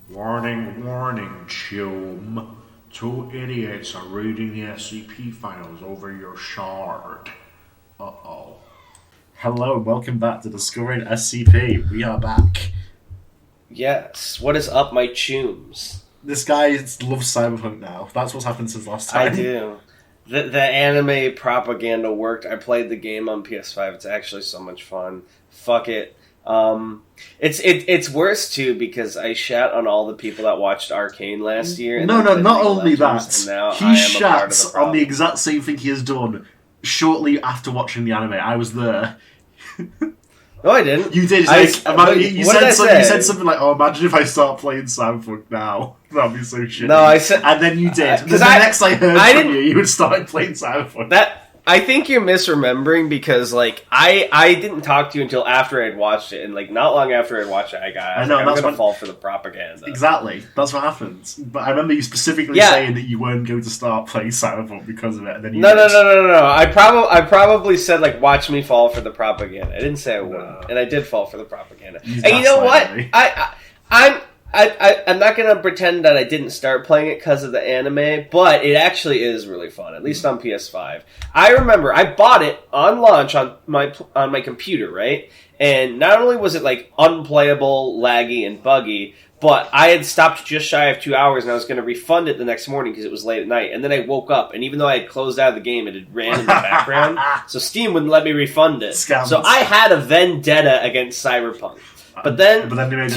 Warning, warning, chum. Two idiots are reading the SCP files over your shard. Uh-oh. Hello and welcome back to Discovering SCP. We are back. Yes. What is up, my chums? This guy loves Cyberpunk now. That's what's happened since last time. I do. The anime propaganda worked. I played the game on PS5. It's actually so much fun. Fuck it. It's worse too because I shat on all the people that watched Arcane last year. And not only Legends, that. He shats on the exact same thing he has done shortly after watching the anime. I was there. No, I didn't. You did. You said something like, "Oh, imagine if I start playing Cyberpunk now. That'd be so shitty." No, I said, and then you did. Because the next I heard from you had started playing Cyberpunk. I think you're misremembering because, I didn't talk to you until after I'd watched it, and, not long after I'd watched it, I'm going to fall for the propaganda. Exactly. That's what happens. But I remember you specifically saying that you weren't going to start playing Cyberpunk because of it, and then you No. I probably said, watch me fall for the propaganda. I didn't say I wouldn't, and I did fall for the propaganda. And you know what? I'm not going to pretend that I didn't start playing it because of the anime, but it actually is really fun, at least on PS5. I remember I bought it on launch on my computer, right? And not only was it unplayable, laggy, and buggy, but I had stopped just shy of 2 hours and I was going to refund it the next morning because it was late at night. And then I woke up, and even though I had closed out of the game, it had ran in the background, so Steam wouldn't let me refund it. Scams. So I had a vendetta against Cyberpunk. But then they made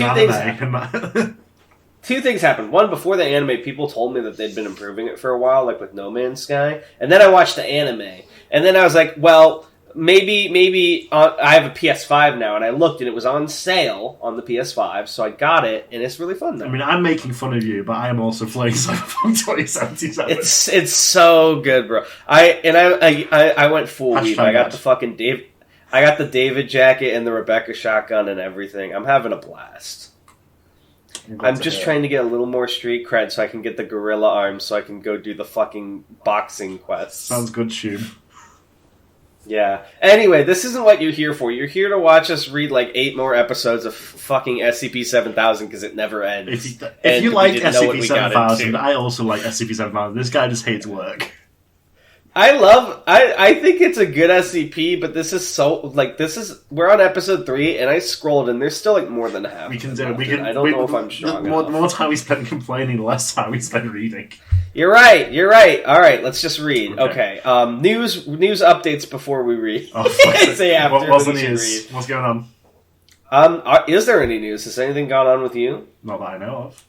two things happened. One, before the anime, people told me that they'd been improving it for a while, with No Man's Sky. And then I watched the anime. And then I was like, well, maybe I have a PS5 now. And I looked, and it was on sale on the PS5. So I got it, and it's really fun now. I mean, I'm making fun of you, but I am also playing Cyberpunk 2077. It's so good, bro. I went full weeb. I got the fucking I got the David jacket and the Rebecca shotgun and everything. I'm having a blast. I'm just trying to get a little more street cred so I can get the gorilla arms so I can go do the fucking boxing quests. Sounds good, Shub. Yeah. Anyway, this isn't what you're here for. You're here to watch us read 8 more episodes of fucking SCP-7000 because it never ends. If you like SCP-7000, I also like SCP-7000. This guy just hates work. I think it's a good SCP, but this is we're on episode 3, and I scrolled, and there's still more than half. We can do it. I don't know if I'm strong enough. More time we spend complaining, less time we spend reading. You're right. All right, let's just read. Okay. News updates before we read. Oh, say after. What's the news? What's going on? Is there any news? Has anything gone on with you? Not that I know of.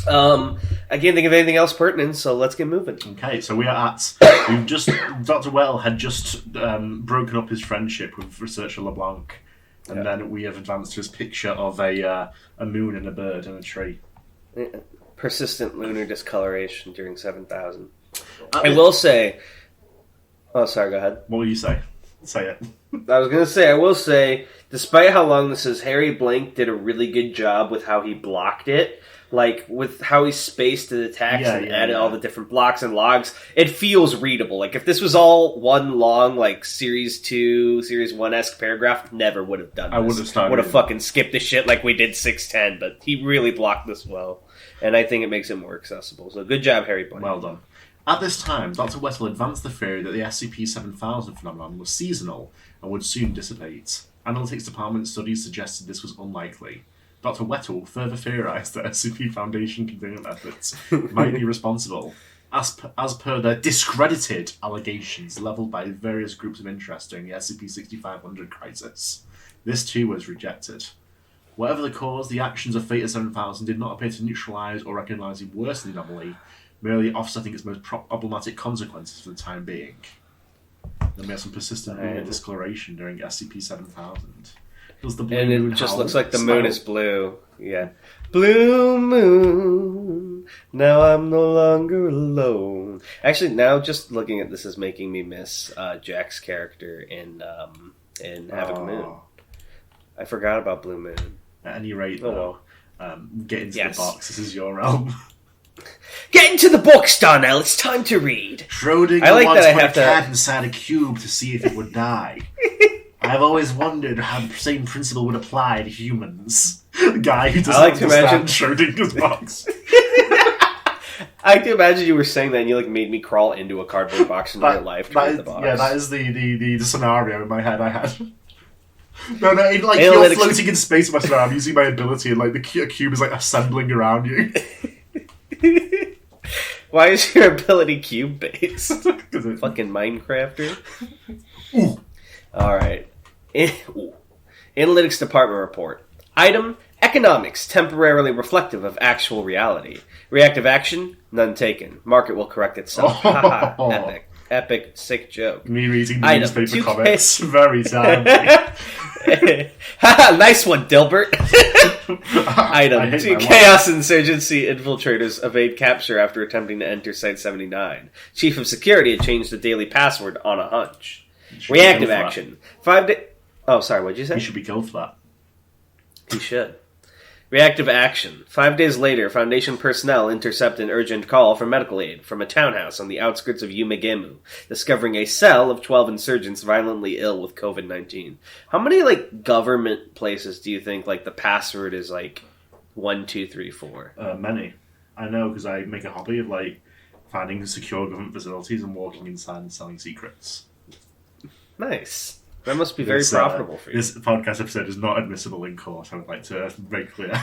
I can't think of anything else pertinent, so let's get moving. Okay, so Dr. Wettle had just broken up his friendship with researcher LeBlanc, and then we have advanced to his picture of a moon and a bird and a tree. Persistent lunar discoloration during 7000. I will say... Oh, sorry, go ahead. What will you say? Say it. I was going to say, I will say, despite how long this is, Harry Blank did a really good job with how he blocked it. With how he spaced the text and added all the different blocks and logs, it feels readable. If this was all one long, Series 2, Series 1-esque paragraph, never would have done this. I would have fucking skipped the shit like we did 610, but he really blocked this well. And I think it makes it more accessible. So good job, Harry Blank. Well done. At this time, Dr. Wettle advanced the theory that the SCP-7000 phenomenon was seasonal and would soon dissipate. Analytics Department studies suggested this was unlikely. Dr. Wettle further theorized that SCP Foundation containment efforts might be responsible, as per the discredited allegations levelled by various groups of interest during the SCP-6500 crisis. This too was rejected. Whatever the cause, the actions of Theta 7000 did not appear to neutralise or recognise the worst of the anomaly, merely offsetting its most problematic consequences for the time being. Then we have some persistent lunar discoloration during SCP-7000. And it just looks like the moon is blue. Yeah. Blue moon, now I'm no longer alone. Actually, now just looking at this is making me miss Jack's character in Havoc Moon. I forgot about Blue Moon. At any rate, though, get into the box. This is your realm. Get into the books, Donnell. It's time to read. Schrodinger once put a cat inside a cube to see if it would die. I've always wondered how the same principle would apply to humans. The guy who doesn't like to understand Schrodinger's box. I can imagine you were saying that and you made me crawl into a cardboard box in real life to read the box. Yeah, that is the scenario in my head I had. No, you're floating in space, Western. I'm using my ability, and the cube is assembling around you. Why is your ability cube based? Fucking Minecrafter. All right. Analytics department report. Item: economics temporarily reflective of actual reality. Reactive action: none taken. Market will correct itself. Haha. Epic sick joke. Me reading the Item, newspaper comments. Very timely. Nice one, Dilbert. Item: 2 Chaos Insurgency infiltrators evade capture after attempting to enter Site 79. Chief of Security had changed the daily password on a hunch. Reactive action: 5 days. Oh, sorry, what'd you say? He should be killed for that. He should. Reactive action: 5 days later, Foundation personnel intercept an urgent call for medical aid from a townhouse on the outskirts of Yumegemu, discovering a cell of 12 insurgents violently ill with COVID-19. How many, government places do you think, the password is, 1, 2, 3, 4? Many. I know, because I make a hobby of, finding secure government facilities and walking inside and selling secrets. Nice. That must be very profitable for you. This podcast episode is not admissible in court, I would like to make clear.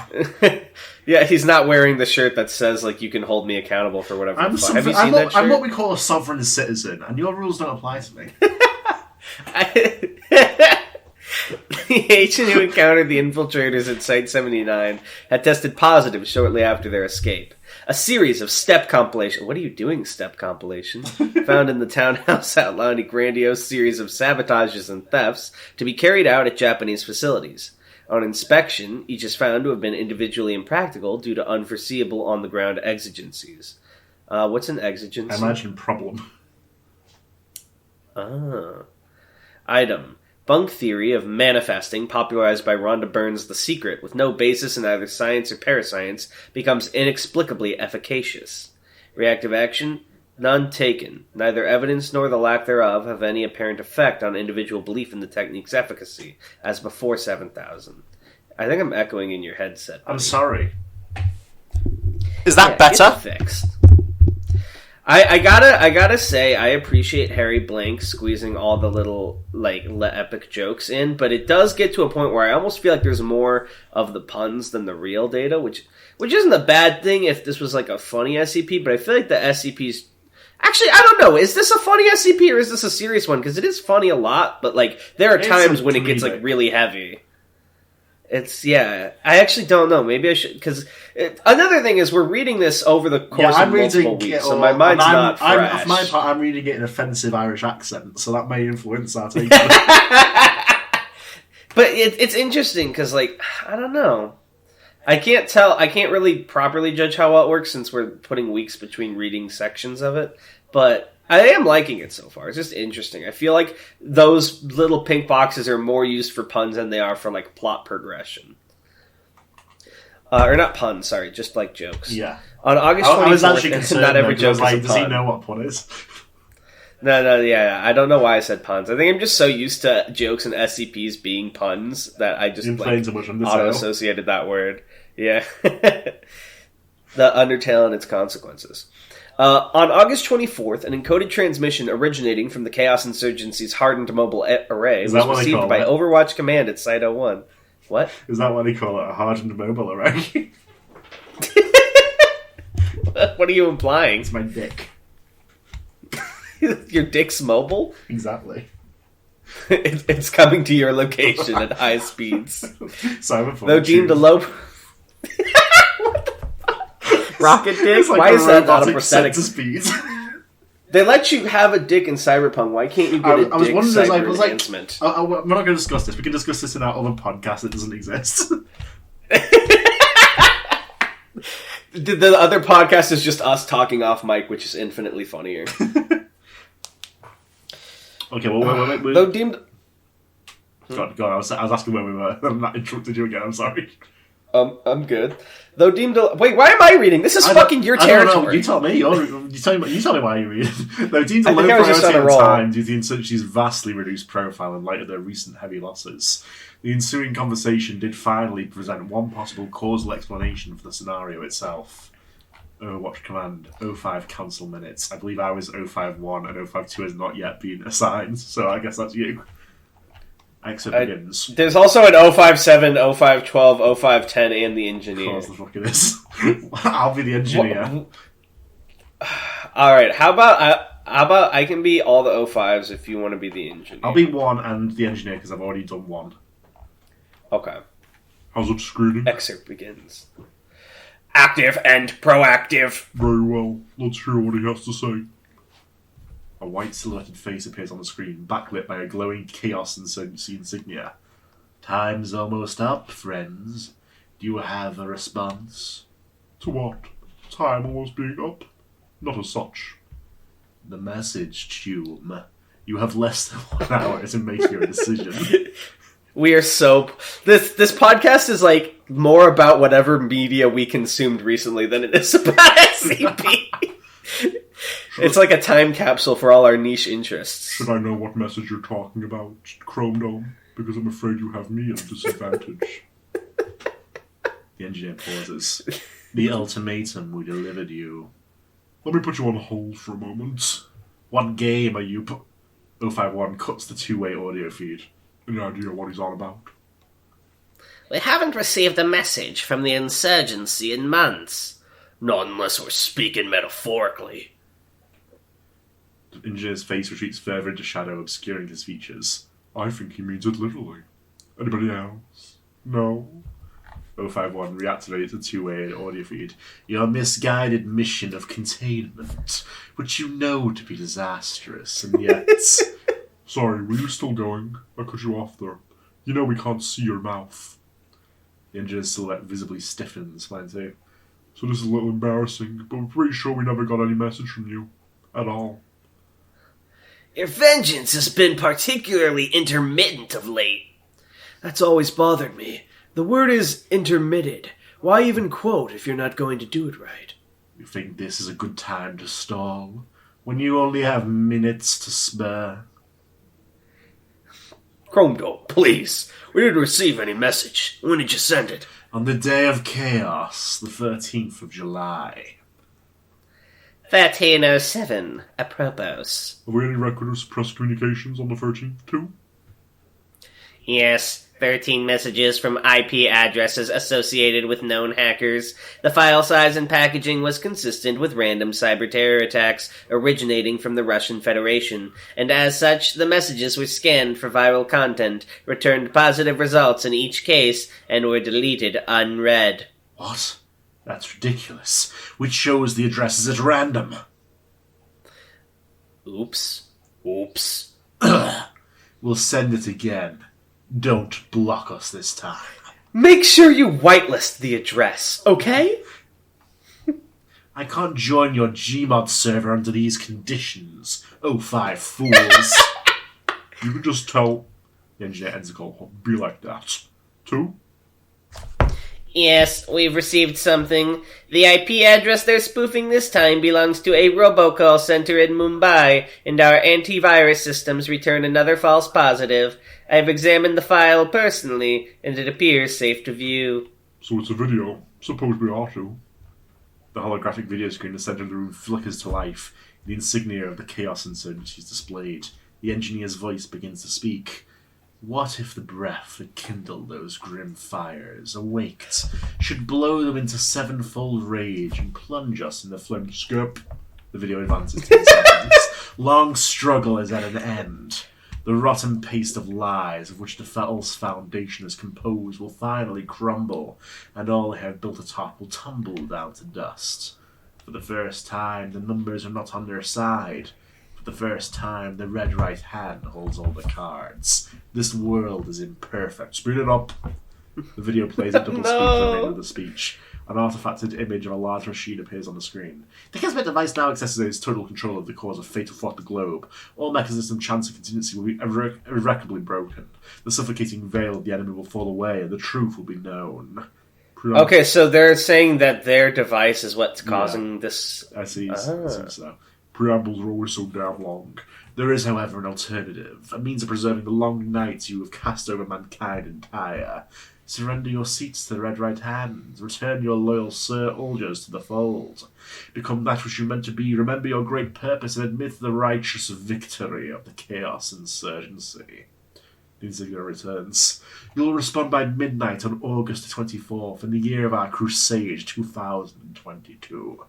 Yeah, he's not wearing the shirt that says, you can hold me accountable for whatever. Have you seen that shirt? I'm what we call a sovereign citizen, and your rules don't apply to me. The agent who encountered the infiltrators at Site 79 had tested positive shortly after their escape. A series of step compilations. What are you doing, step compilations? Found in the townhouse outlined a grandiose series of sabotages and thefts to be carried out at Japanese facilities. On inspection, each is found to have been individually impractical due to unforeseeable on-the-ground exigencies. What's an exigency? I imagine problem. Item: bunk theory of manifesting, popularized by Rhonda Byrne's The Secret, with no basis in either science or parascience, becomes inexplicably efficacious. Reactive action: none taken. Neither evidence nor the lack thereof have any apparent effect on individual belief in the technique's efficacy, as before 7000. I think I'm echoing in your headset. I'm sorry. Is that better? Fixed. I gotta say, I appreciate Harry Blank squeezing all the little, epic jokes in, but it does get to a point where I almost feel like there's more of the puns than the real data, which isn't a bad thing if this was, a funny SCP, but I feel like the SCP's... Actually, I don't know, is this a funny SCP or is this a serious one? Because it is funny a lot, but, there are times when it gets, really heavy. I actually don't know. Maybe I should, because another thing is we're reading this over the course of multiple weeks, so my mind's not fresh. For my part, I'm reading it in offensive Irish accent, so that may influence our take. But it's interesting, because, I don't know. I can't really properly judge how well it works since we're putting weeks between reading sections of it, but I am liking it so far. It's just interesting. I feel like those little pink boxes are more used for puns than they are for, plot progression. Or not puns, sorry, just, jokes. Yeah. On August 24th, I was actually concerned, not every joke is a pun. Does he know what pun is? No, yeah, I don't know why I said puns. I think I'm just so used to jokes and SCPs being puns that I just, auto-associated that word. Yeah. The Undertale and its consequences. On August 24th, an encoded transmission originating from the Chaos Insurgency's hardened mobile array was received by Overwatch Command at Site 01. What? Is that what they call it? A hardened mobile array? What are you implying? It's my dick. Your dick's mobile? Exactly. It's coming to your location at high speeds. Cyberpunk. Though deemed a low... Rocket dick? Why is that not a prosthetic? Speed. They let you have a dick in Cyberpunk. Why can't you get a dick enhancement? We're not going to discuss this. We can discuss this in our other podcast that doesn't exist. The other podcast is just us talking off mic, which is infinitely funnier. Okay, well, wait. Though deemed... God, I was asking where we were. I've not interrupted you again, I'm sorry. I'm good. Though deemed... Wait, why am I reading? This is fucking your territory. No, you tell me. You tell me why you're reading. Though deemed a low I was just priority on a at roll. the time due to the Insurgency's vastly reduced profile in light of their recent heavy losses, the ensuing conversation did finally present one possible causal explanation for the scenario itself. Overwatch command 05 cancel minutes. I believe I was 051 and 052 has not yet been assigned, so I guess that's you. Excerpt begins. There's also an 057, 0512, 0510, and the engineer. Of course the fuck it is. I'll be the engineer. Alright, how about I can be all the 05s if you want to be the engineer? I'll be one and the engineer because I've already done one. Okay. How's it screening? Excerpt begins. Active and proactive. Very well. Let's hear what he has to say. A white silhouetted face appears on the screen, backlit by a glowing chaos insurgency insignia. Time's almost up, friends. Do you have a response? To what? Time almost being up? Not as such. The message, Tume. You have less than 1 hour to make your decision. We are so... This podcast is like more about whatever media we consumed recently than it is about SCP. It's like a time capsule for all our niche interests. Should I know what message you're talking about, Chrome Dome? Because I'm afraid you have me at a disadvantage. The engineer pauses. The ultimatum we delivered you. Let me put you on hold for a moment. What game are you... 051 cuts the two-way audio feed. Any idea what he's on about? We haven't received a message from the Insurgency in months. Not unless we're speaking metaphorically. The engineer's face retreats further into shadow, obscuring his features. I think he means it literally. Anybody else? No? 051 reactivates the two-way audio feed. Your misguided mission of containment, which you know to be disastrous, and yet... Sorry, were you still going? I cut you off there. You know we can't see your mouth. The engineer's silhouette visibly stiffens, mine too. So this is a little embarrassing, but we're pretty sure we never got any message from you. At all. Your vengeance has been particularly intermittent of late. That's always bothered me. The word is intermitted. Why even quote if you're not going to do it right? You think this is a good time to stall? When you only have minutes to spare? Chrome Dome, please. We didn't receive any message. When did you send it? On the day of chaos, the 13th of July. 1307, apropos. Have we any record of suppressed communications on the 13th, too? Yes, 13 messages from IP addresses associated with known hackers. The file size and packaging was consistent with random cyber terror attacks originating from the Russian Federation, and as such, the messages were scanned for viral content, returned positive results in each case, and were deleted unread. What? That's ridiculous. Which shows the addresses at random. Oops. We'll send it again. Don't block us this time. Make sure you whitelist the address, okay? I can't join your Gmod server under these conditions. 05 fools. You can just tell the engineer ends the call. Be like that. 2? Yes, we've received something. The IP address they're spoofing this time belongs to a robocall center in Mumbai, and our antivirus systems return another false positive. I've examined the file personally, and it appears safe to view. So it's a video. Suppose we ought to. The holographic video screen in the center of the room flickers to life. The insignia of the Chaos Insurgency is displayed. The engineer's voice begins to speak. What if the breath that kindled those grim fires, awaked, should blow them into sevenfold rage and plunge us in the flame? Skip. The video advances 10 seconds. Long struggle is at an end. The rotten paste of lies of which the Wettles foundation is composed will finally crumble, and all they have built atop will tumble down to dust. For the first time, the numbers are not on their side. For the first time, the red right hand holds all the cards. This world is imperfect. Speed it up. The video plays a double speak for the end of the speech. An artifacted image of a large machine appears on the screen. The Kesmet device now exercises total control of the cause of fatal throughout the globe. All mechanism, chance, and contingency will be irrecoverably broken. The suffocating veil of the enemy will fall away, and the truth will be known. Okay, so they're saying that their device is what's causing this... I see so. Preambles are always so damn long. There is, however, an alternative. A means of preserving the long nights you have cast over mankind entire. Surrender your seats to the Red Right Hands. Return your loyal soldiers to the fold. Become that which you're meant to be. Remember your great purpose and admit the righteous victory of the Chaos Insurgency. The insignia returns. You'll respond by midnight on August 24th in the year of our crusade 2022.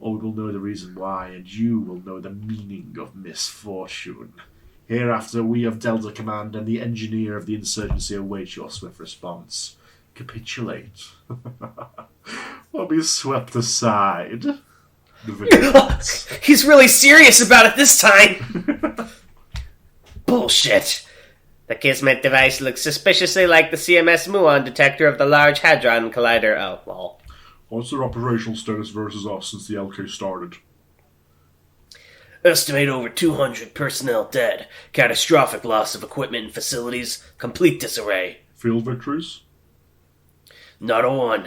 All will know the reason why, and you will know the meaning of misfortune. Hereafter, we of Delta Command and the engineer of the insurgency await your swift response. Capitulate. Or be swept aside. He's really serious about it this time! Bullshit. The Kismet device looks suspiciously like the CMS muon detector of the Large Hadron Collider. Oh, well. What's their operational status versus us since the LK started? Estimate over 200 personnel dead. Catastrophic loss of equipment and facilities. Complete disarray. Field victories? Not a one.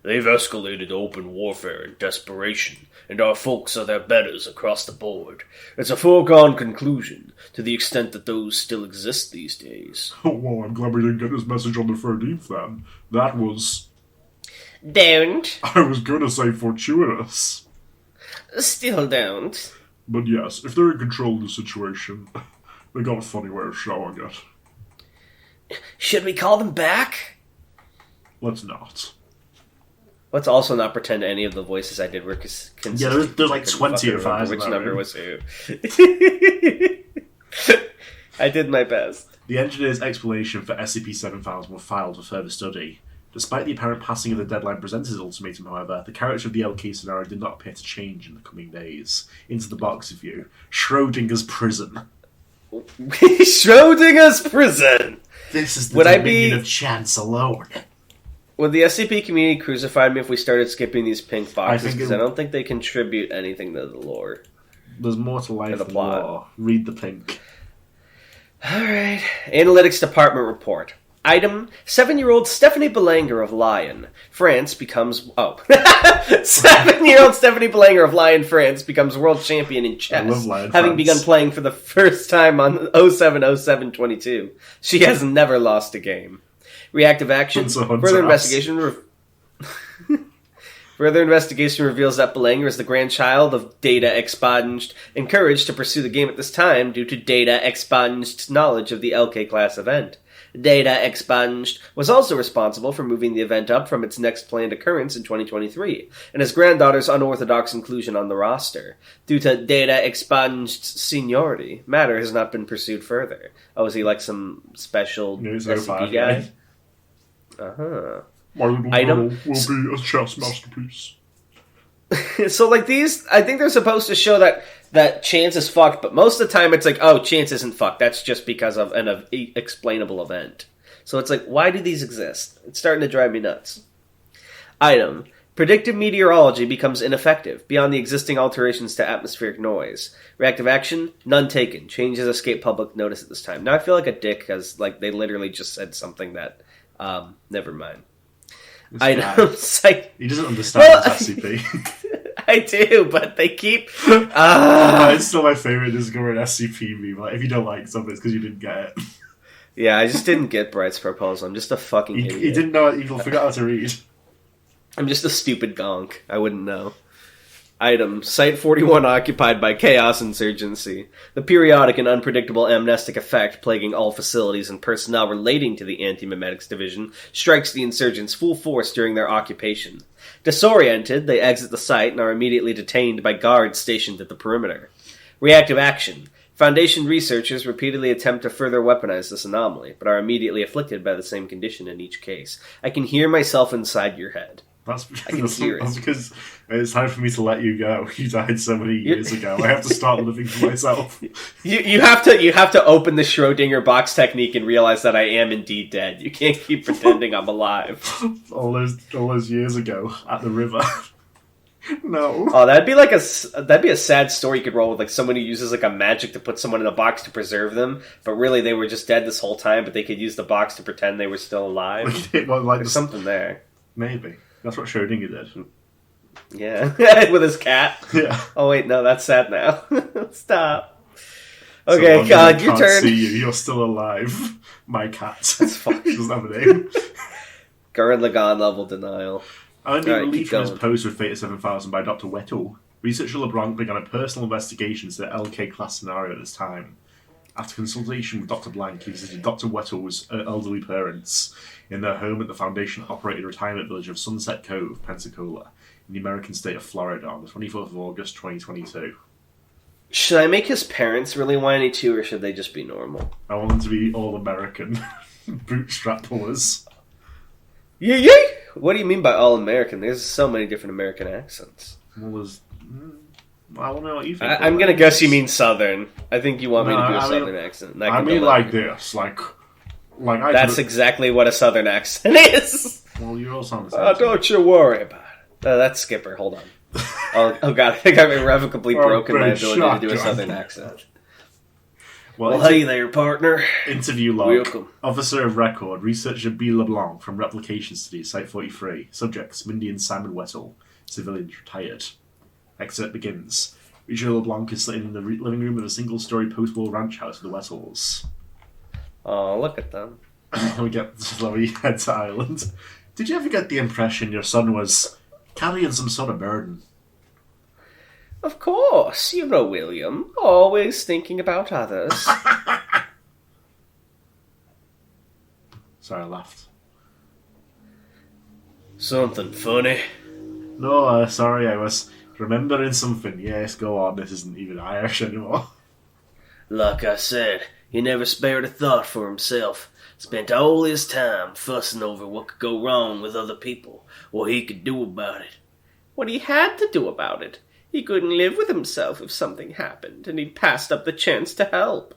They've escalated open warfare and desperation, and our folks are their betters across the board. It's a foregone conclusion, to the extent that those still exist these days. Oh, well, I'm glad we didn't get this message on the 13th then. That was... Don't. I was gonna say fortuitous. Still don't. But yes, if they're in control of the situation, they got a funny way of showing it. Should we call them back? Let's not. Let's also not pretend any of the voices I did were consistent. Yeah, there's like 20 or 5. Which number was who? I did my best. The engineer's explanation for SCP-7000 were filed for further study. Despite the apparent passing of the deadline presented as ultimatum, however, the character of the LK scenario did not appear to change in the coming days. Into the box of you. Schrodinger's prison. Schrodinger's prison! This is the dominion of chance alone. Would the SCP community crucify me if we started skipping these pink boxes? Because I don't think they contribute anything to the lore. There's more to life than lore. Read the pink. Alright. Analytics Department report. Item, 7-year-old Stephanie Belanger of Lyon, France becomes... 7-year-old Stephanie Belanger of Lyon, France becomes world champion in chess, having begun playing for the first time on 07/07/22. She has never lost a game. Reactive action. Further investigation reveals that Belanger is the grandchild of Data Expunged, encouraged to pursue the game at this time due to Data Expunged's knowledge of the LK class event. Data Expunged was also responsible for moving the event up from its next planned occurrence in 2023, and his granddaughter's unorthodox inclusion on the roster. Due to Data Expunged's seniority, matter has not been pursued further. Oh, is he like some special SCP guy? Uh-huh. My little girl will be a chess masterpiece. So, like, these, I think they're supposed to show that Chance is fucked, but most of the time it's like, oh, Chance isn't fucked. That's just because of an explainable event. So it's like, why do these exist? It's starting to drive me nuts. Item. Predictive meteorology becomes ineffective, beyond the existing alterations to atmospheric noise. Reactive action, none taken. Changes escape public notice at this time. Now I feel like a dick, because, like, they literally just said something that, never mind. Item. He doesn't understand SCP. I do, but they keep... It's still my favourite Discovering SCP meme. Like, if you don't like something, it's because you didn't get it. Yeah, I just didn't get Bright's proposal. I'm just a fucking idiot. He didn't know it. He forgot how to read. I'm just a stupid gonk. I wouldn't know. Item. Site 41 occupied by Chaos Insurgency. The periodic and unpredictable amnestic effect plaguing all facilities and personnel relating to the Anti-Memetics Division strikes the insurgents full force during their occupation. Disoriented, they exit the site and are immediately detained by guards stationed at the perimeter. Reactive action. Foundation researchers repeatedly attempt to further weaponize this anomaly, but are immediately afflicted by the same condition in each case. I can hear myself inside your head. That's because it's time for me to let you go. You died so many years ago. I have to start living for myself. You have to open the Schrodinger box technique and realize that I am indeed dead. You can't keep pretending I'm alive. all those years ago at the river. No. Oh, that'd be a sad story you could roll with, like someone who uses like a magic to put someone in a box to preserve them, but really they were just dead this whole time. But they could use the box to pretend they were still alive. There's something there. Maybe. That's what Schrodinger did. Yeah, with his cat. Yeah. Oh wait, no, that's sad now. Stop. So Okay, God, your turn. See you. You're still alive. My cat. That's fucking. Doesn't have a name. Gurren Lagann level denial. Only Right, released keep from his going. post with Theta 7000 by Dr. Wettle, researcher LeBlanc began a personal investigation into the LK class scenario at this time. After consultation with Dr. Blank, he visited Dr. Wettle's elderly parents in their home at the Foundation-operated retirement village of Sunset Cove, Pensacola, in the American state of Florida on the 24th of August, 2022. Should I make his parents really whiny too, or should they just be normal? I want them to be all-American bootstrap pullers. Yay! What do you mean by all-American? There's so many different American accents. Well, there's... I don't know what you think. I'm gonna guess you mean Southern. I think you want me to do a I mean- Southern accent. I mean like this, like I That's could- exactly what a Southern accent is. Well, you all sound the same. Don't you worry about it. That's Skipper. Hold on. Oh God, I think I've irrevocably broken my ability to do a Southern accent. Well, hey there, partner. Interview log. Welcome. Officer of record, researcher B. LeBlanc from Replication Studies, Site 43. Subjects, Mindy and Simon Wettle. Civilians retired. Excerpt begins. Researcher LeBlanc is sitting in the living room of a single-story post-war ranch house with the Wettles. Oh, look at them. We get Chloe head to Ireland. Did you ever get the impression your son was carrying some sort of burden? Of course, you know William. Always thinking about others. Sorry, I laughed. Something funny. No, sorry, I was remembering something. Yes, go on, this isn't even Irish anymore. Like I said, he never spared a thought for himself. Spent all his time fussing over what could go wrong with other people, what he could do about it. What he had to do about it. He couldn't live with himself if something happened, and he'd passed up the chance to help.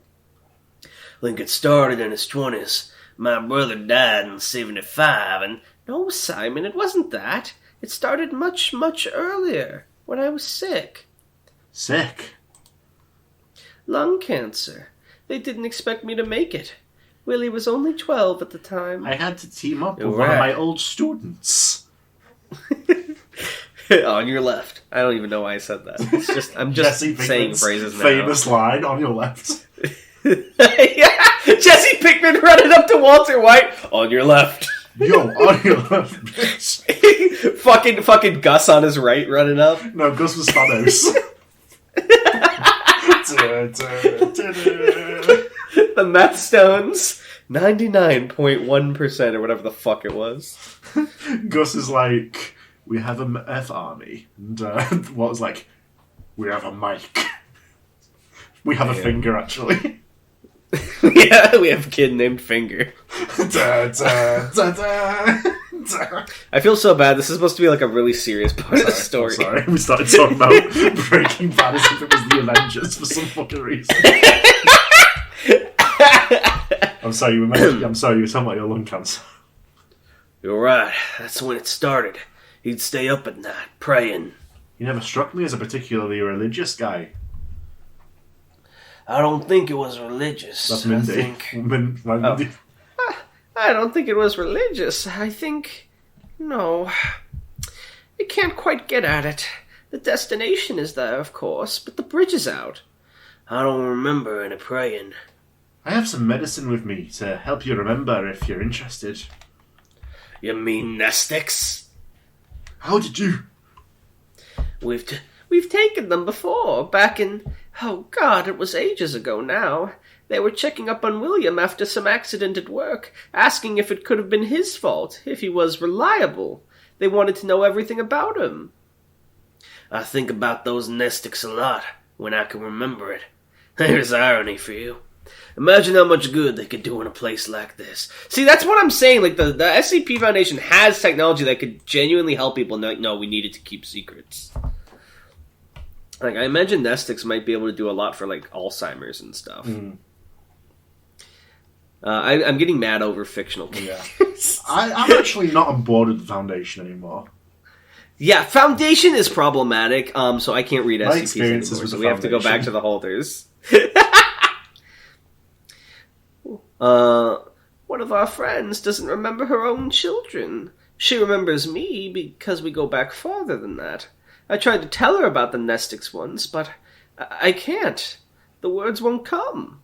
Think it started in his 20s. My brother died in 75, and no, Simon, it wasn't that. It started much, much earlier, when I was sick. Sick? Lung cancer. They didn't expect me to make it. Willie was only 12 at the time. I had to team up You're with one of right. my old students. On your left. I don't even know why I said that. It's just I'm just Jesse saying Pinkman's phrases now. famous line on your left. Yeah, Jesse Pinkman running up to Walter White on your left. Yo, on your left, bitch. fucking Gus on his right running up. No, Gus was Thanos. The meth stones, 99.1% or whatever the fuck it was. Gus is like, we have a meth army. And Walt's like, we have a mic. We have a finger, actually. Yeah, we have a kid named Finger. I feel so bad. This is supposed to be like a really serious part of the story. Sorry, we started talking about Breaking Bad as if it was the Avengers for some fucking reason. I'm sorry, you were talking about your lung cancer. You're right. That's when it started. He'd stay up at night, praying. You never struck me as a particularly religious guy. I don't think it was religious. That's Mindy. Mindy. I don't think it was religious. I think... No. I can't quite get at it. The destination is there, of course, but the bridge is out. I don't remember any praying. I have some medicine with me to help you remember if you're interested. You mean Nestix? How did you? We've taken them before, back in... Oh God, it was ages ago now. They were checking up on William after some accident at work, asking if it could have been his fault, if he was reliable. They wanted to know everything about him. I think about those Nestix a lot, when I can remember it. There's irony for you. Imagine how much good they could do in a place like this. See, that's what I'm saying. Like, the SCP Foundation has technology that could genuinely help people. No, we needed to keep secrets. Like, I imagine Nestix might be able to do a lot for, like, Alzheimer's and stuff. Mm. I'm getting mad over fictional characters. I'm actually not on board with the Foundation anymore. Yeah, Foundation is problematic, so I can't read My SCPs experiences anymore, with so the we have to go back Foundation. to the holders. One of our friends doesn't remember her own children. She remembers me because we go back farther than that. I tried to tell her about the Nestix once, but I can't. The words won't come.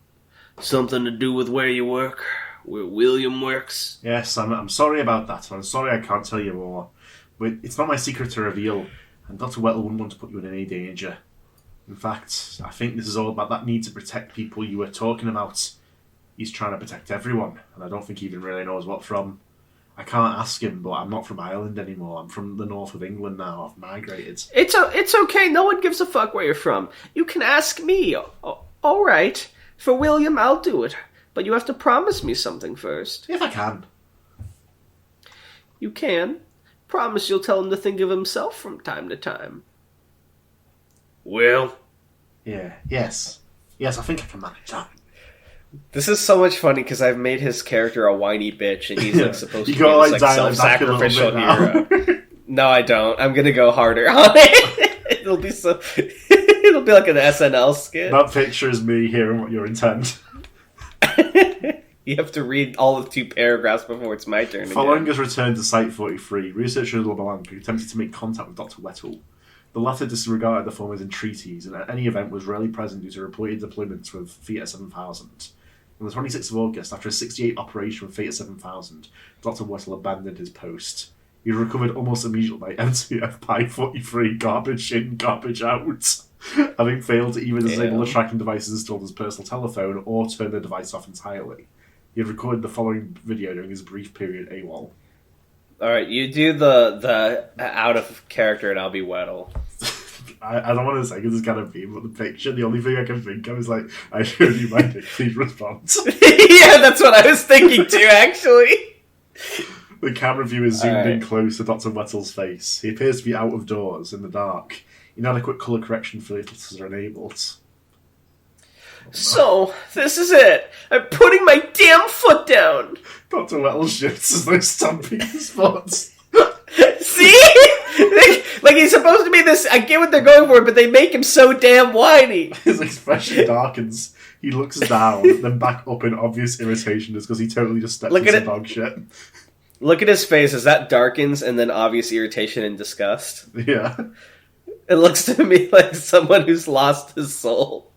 Something to do with where you work, where William works? Yes, I'm sorry about that. I'm sorry I can't tell you more. But it's not my secret to reveal, and Dr. Wettle wouldn't want to put you in any danger. In fact, I think this is all about that need to protect people you were talking about. He's trying to protect everyone, and I don't think he even really knows what from. I can't ask him, but I'm not from Ireland anymore. I'm from the north of England now. I've migrated. It's okay. No one gives a fuck where you're from. You can ask me. All right. For William, I'll do it. But you have to promise me something first. If I can. You can. Promise you'll tell him to think of himself from time to time. Will? Yeah. Yes. Yes, I think I can manage that. This is so much funny because I've made his character a whiny bitch and he's like supposed to be this like self-sacrificial hero. No, I don't. I'm gonna go harder on it. It'll be like an SNL skit. That picture is me hearing what your intent. You have to read all of 2 paragraphs before it's my turn. Following his return to Site 43, researchers LeBlanc attempted to make contact with Dr. Wettle. The latter disregarded the former's entreaties and at any event was rarely present due to reported deployments with Theta 7000. On the 26th of August, after a 68 operation with Theta 7000, Dr. Wettle abandoned his post. He recovered almost immediately by MTF Pi 43 garbage in, garbage out, having failed to either disable the tracking devices installed as personal telephone or turn the device off entirely. He had recorded the following video during his brief period AWOL. Alright, you do the out of character and I'll be Wettle. I don't want to say because it's kind of meme, but the picture, the only thing I can think of is like, I showed you my dick, please respond. Yeah, that's what I was thinking too, actually. The camera view is zoomed in close to Dr. Wettle's face. He appears to be out of doors, in the dark. Inadequate colour correction filters are enabled. So, this is it. I'm putting my damn foot down. Dr. Wettle shifts as though stamping his spots. See? Like he's supposed to be this, I get what they're going for, but they make him so damn whiny. His expression darkens. He looks down, then back up in obvious irritation just because he totally just stepped into dog shit. Look at his face as that darkens and then obvious irritation and disgust. Yeah. It looks to me like someone who's lost his soul.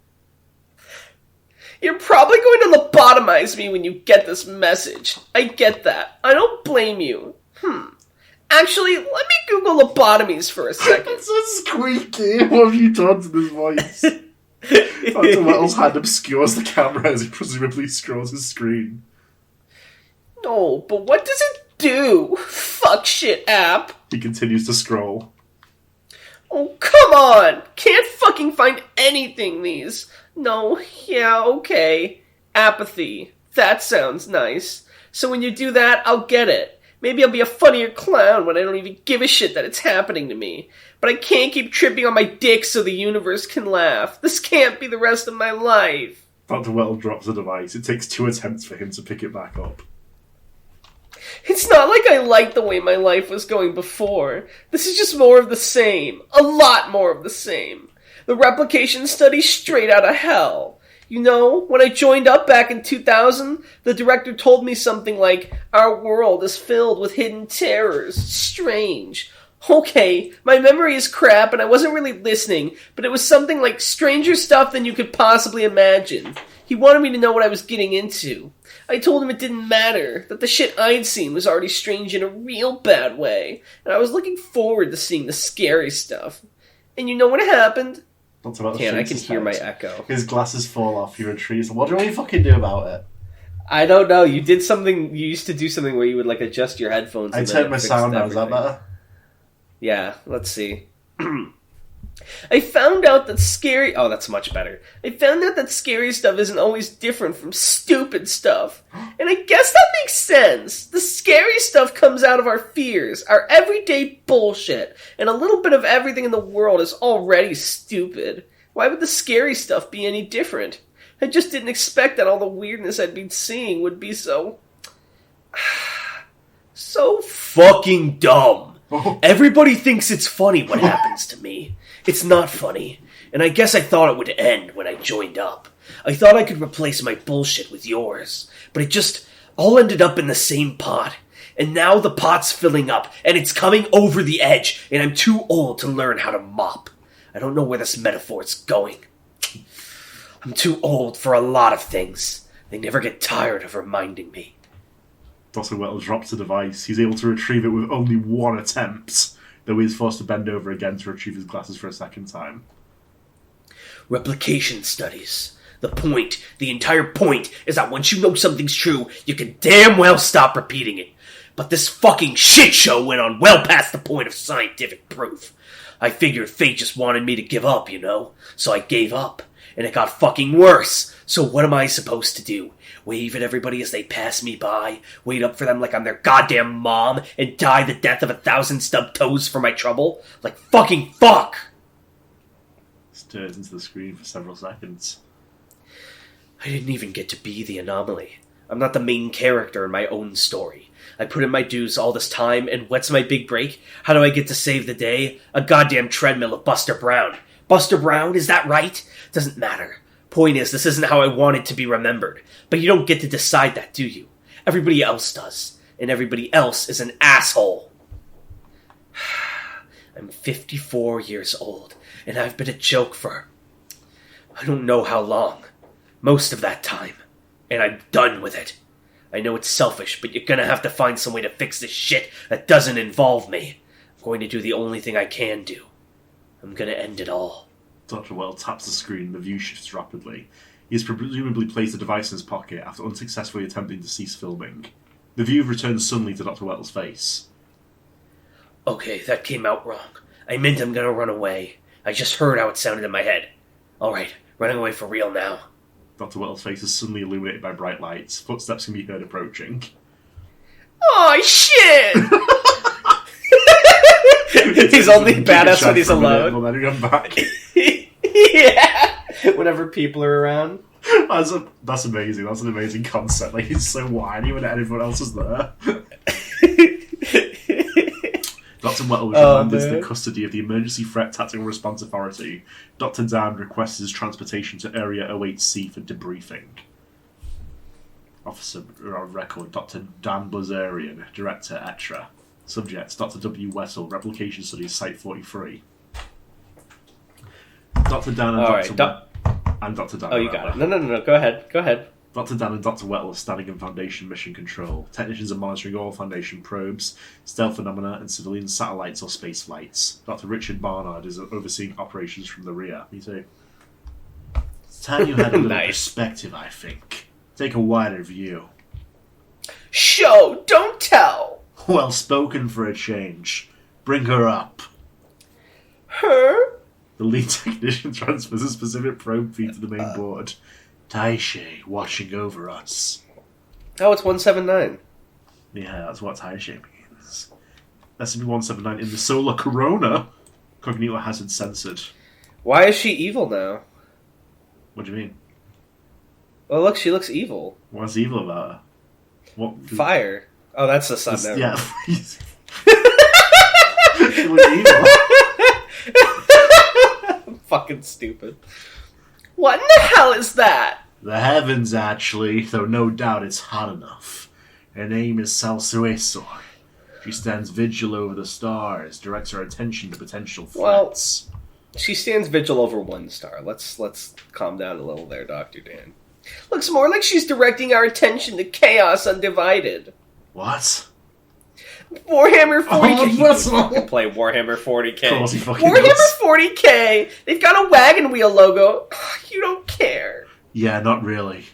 You're probably going to lobotomize me when you get this message. I get that. I don't blame you. Actually, let me Google lobotomies for a second. It's so squeaky. What have you done to this voice? Dr. Wettle's hand obscures the camera as he presumably scrolls his screen. No, but what does it do? Fuck shit app. He continues to scroll. Oh, come on! Can't fucking find anything, these. No, yeah, okay. Apathy. That sounds nice. So when you do that, I'll get it. Maybe I'll be a funnier clown when I don't even give a shit that it's happening to me. But I can't keep tripping on my dick so the universe can laugh. This can't be the rest of my life. Dr. Wettle drops the device. It takes 2 attempts for him to pick it back up. It's not like I liked the way my life was going before. This is just more of the same. A lot more of the same. The replication study straight out of hell. You know, when I joined up back in 2000, the director told me something like, our world is filled with hidden terrors. Strange. Okay, my memory is crap and I wasn't really listening, but it was something like stranger stuff than you could possibly imagine. He wanted me to know what I was getting into. I told him it didn't matter, that the shit I'd seen was already strange in a real bad way, and I was looking forward to seeing the scary stuff. And you know what happened? Damn, I can hear my echo. His glasses fall off, he retreats. What do we fucking do about it? I don't know, you used to do something where you would like adjust your headphones. I turned my sound down, is that better? Yeah, let's see. I found out that scary... Oh, that's much better. I found out that scary stuff isn't always different from stupid stuff. And I guess that makes sense. The scary stuff comes out of our fears, our everyday bullshit, and a little bit of everything in the world is already stupid. Why would the scary stuff be any different? I just didn't expect that all the weirdness I'd been seeing would be so... so fucking dumb. Everybody thinks it's funny what happens to me. It's not funny, and I guess I thought it would end when I joined up. I thought I could replace my bullshit with yours, but it just all ended up in the same pot. And now the pot's filling up, and it's coming over the edge, and I'm too old to learn how to mop. I don't know where this metaphor's going. I'm too old for a lot of things. They never get tired of reminding me. Dr. Wettle drops the device. He's able to retrieve it with only one attempt, though he is forced to bend over again to retrieve his glasses for a second time. Replication studies. The entire point, is that once you know something's true, you can damn well stop repeating it. But this fucking shit show went on well past the point of scientific proof. I figured fate just wanted me to give up, so I gave up. And it got fucking worse. So what am I supposed to do? Wave at everybody as they pass me by, wait up for them like I'm their goddamn mom, and die the death of 1,000 stubbed toes for my trouble? Like fucking fuck! Stares into the screen for several seconds. I didn't even get to be the anomaly. I'm not the main character in my own story. I put in my dues all this time, and what's my big break? How do I get to save the day? A goddamn treadmill of Buster Brown. Buster Brown, is that right? Doesn't matter. Point is, this isn't how I want it to be remembered. But you don't get to decide that, do you? Everybody else does. And everybody else is an asshole. I'm 54 years old, and I've been a joke for I don't know how long. Most of that time. And I'm done with it. I know it's selfish, but you're gonna have to find some way to fix this shit that doesn't involve me. I'm going to do the only thing I can do. I'm gonna end it all. Dr. Well taps the screen, the view shifts rapidly. He has presumably placed the device in his pocket after unsuccessfully attempting to cease filming. The view returns suddenly to Dr. Wettle's face. Okay, that came out wrong. I meant I'm gonna run away. I just heard how it sounded in my head. Alright, running away for real now. Dr. Wettle's face is suddenly illuminated by bright lights. Footsteps can be heard approaching. Oh shit! He's only badass when he's alone. We'll let him come back. Yeah! Whenever people are around. That's amazing. That's an amazing concept. Like, he's so whiny when everyone else is there. Dr. Wettle was remanded to the custody of the Emergency Threat Tactical Response Authority. Dr. Dan requests his transportation to Area 08C for debriefing. Officer on record, Dr. Dan Blazarian, Director, ETRA. Subject, Dr. W. Wettle, Replication Studies, Site 43. Dr. Dan and Dr. Dan. Oh, you got it. No. Go ahead. Dr. Dan and Dr. Wettle are standing in Foundation mission control. Technicians are monitoring all Foundation probes, stealth phenomena, and civilian satellites or space flights. Dr. Richard Barnard is overseeing operations from the rear. Me too. It's time you had a little perspective, I think. Take a wider view. Show, don't tell! Well spoken for a change. Bring her up. Her? The lead technician transfers a specific probe feed to the main board. Taishe watching over us. Oh, it's 179. Yeah, that's what Taishe means. SCP-179 in the solar corona. Cognito hazard censored. Why is she evil now? What do you mean? Well, look, she looks evil. What's evil about her? What? Fire. Oh, that's the sun. Yeah. She looks evil. I'm fucking stupid. What in the hell is that? The heavens, actually, though no doubt it's hot enough. Her name is Salsuesor. She stands vigil over the stars, directs her attention to potential threats. Well, she stands vigil over one star. Let's calm down a little there, Dr. Dan. Looks more like she's directing our attention to chaos undivided. What? Warhammer 40K. Oh, You can play Warhammer 40K. Of course he fucking Warhammer does. 40K. They've got a wagon wheel logo. You don't care. Yeah, not really.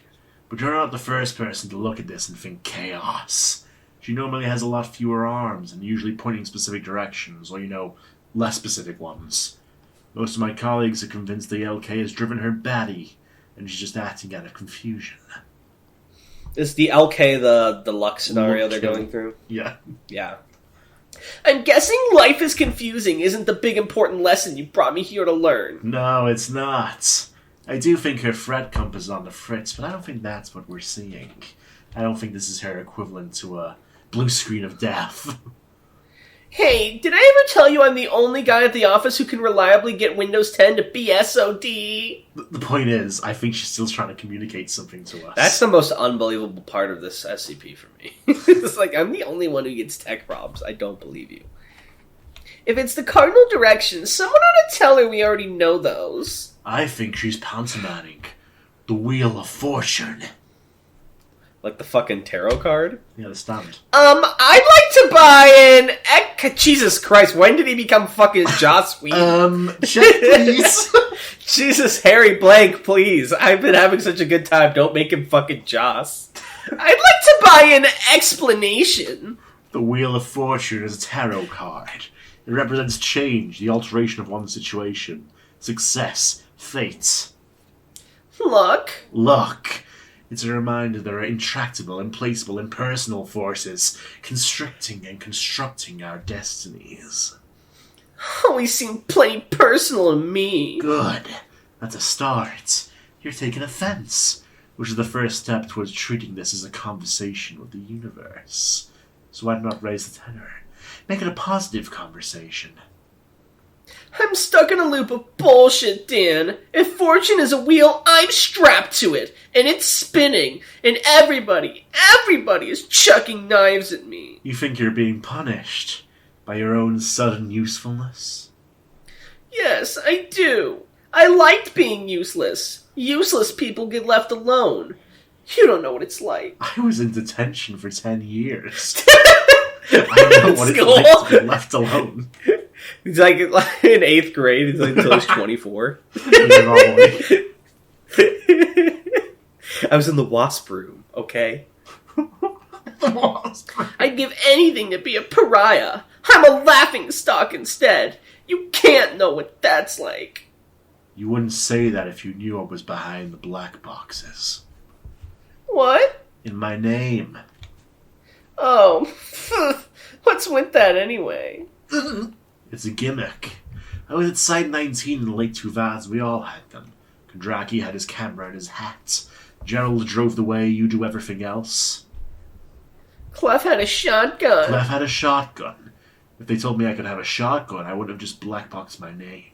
But you're not the first person to look at this and think chaos. She normally has a lot fewer arms and usually pointing specific directions, or, less specific ones. Most of my colleagues are convinced the LK has driven her batty, and she's just acting out of confusion. Is the LK the deluxe scenario they're going through? Yeah. Yeah. I'm guessing life is confusing isn't the big important lesson you brought me here to learn. No, it's not. I do think her threat compass is on the fritz, but I don't think that's what we're seeing. I don't think this is her equivalent to a blue screen of death. Hey, did I ever tell you I'm the only guy at the office who can reliably get Windows 10 to BSOD? The point is, I think she's still trying to communicate something to us. That's the most unbelievable part of this SCP for me. It's like, I'm the only one who gets tech problems. I don't believe you. If it's the cardinal directions, someone ought to tell her we already know those. I think she's pantomiming the Wheel of Fortune. Like the fucking tarot card? Yeah, the stand. I'd like to buy an... Jesus Christ, when did he become fucking Joss Whedon? Check, please. Jesus, Harry Blank, please. I've been having such a good time. Don't make him fucking Joss. I'd like to buy an explanation. The Wheel of Fortune is a tarot card. It represents change, the alteration of one's situation, success, fate. Luck. It's a reminder there are intractable, implacable, impersonal forces constricting and constructing our destinies. Always seem plenty personal to me. Good. That's a start. You're taking offense, which is the first step towards treating this as a conversation with the universe. So why not raise the tenor? Make it a positive conversation. I'm stuck in a loop of bullshit, Dan. If fortune is a wheel, I'm strapped to it, and it's spinning, and everybody is chucking knives at me. You think you're being punished by your own sudden usefulness? Yes, I do. I liked being useless. Useless people get left alone. You don't know what it's like. I was in detention for 10 years. I know what it's like to be left alone. He's like in 8th grade. He's like until he's 24. I was in the wasp room, okay? The wasp room. I'd give anything to be a pariah. I'm a laughingstock instead. You can't know what that's like. You wouldn't say that if you knew I was behind the black boxes. What? In my name. Oh, what's with that anyway? It's a gimmick. I was at Site 19 in the late 2000s. We all had them. Kondraki had his camera and his hat. Gerald drove the way, you do everything else. Clef had a shotgun. Clef had a shotgun. If they told me I could have a shotgun, I wouldn't have just blackboxed my name.